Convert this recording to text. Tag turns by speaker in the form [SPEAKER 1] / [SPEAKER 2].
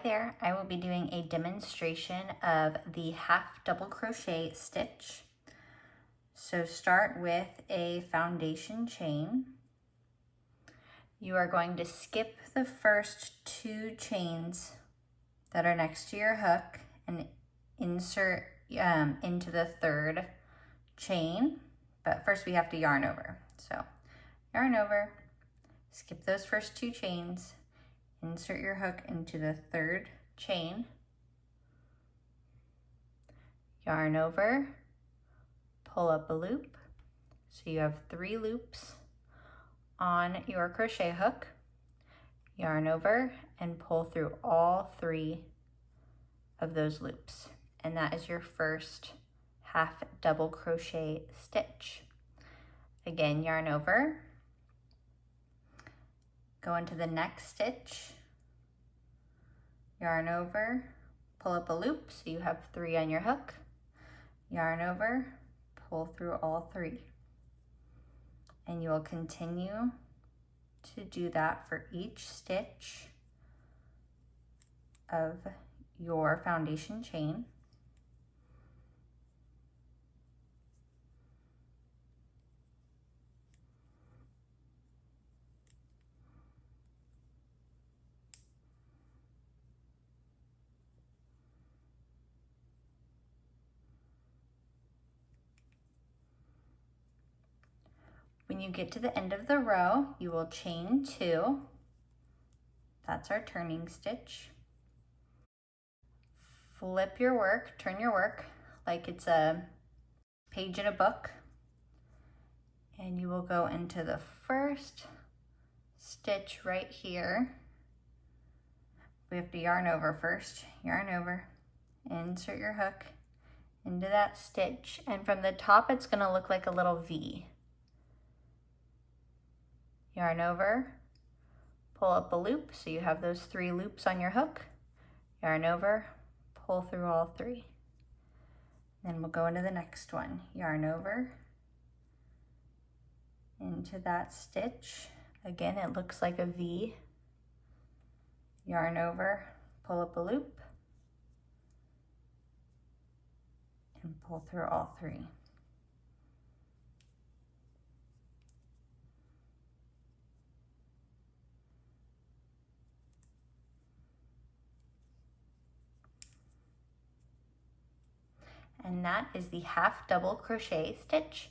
[SPEAKER 1] there, I will be doing a demonstration of the half double crochet stitch. So start with a foundation chain. You are going to skip the first 2 chains that are next to your hook and insert into the 3rd chain. But first we have to yarn over. So yarn over, skip those first 2 chains, insert your hook into the 3rd chain, yarn over, pull up a loop. So you have 3 loops on your crochet hook, yarn over and pull through all 3 of those loops. And that is your first half double crochet stitch. Again, yarn over, go into the next stitch, yarn over, pull up a loop, so you have 3 on your hook, yarn over, pull through all 3. And you will continue to do that for each stitch of your foundation chain. When you get to the end of the row, you will chain 2. That's our turning stitch. Flip your work, turn your work like it's a page in a book. And you will go into the first stitch right here. We have to yarn over first. Yarn over, insert your hook into that stitch. And from the top, it's gonna look like a little V. Yarn over, pull up a loop, so you have those 3 loops on your hook. Yarn over, pull through all 3. Then we'll go into the next one. Yarn over, into that stitch. Again, it looks like a V. Yarn over, pull up a loop, and pull through all 3. And that is the half double crochet stitch.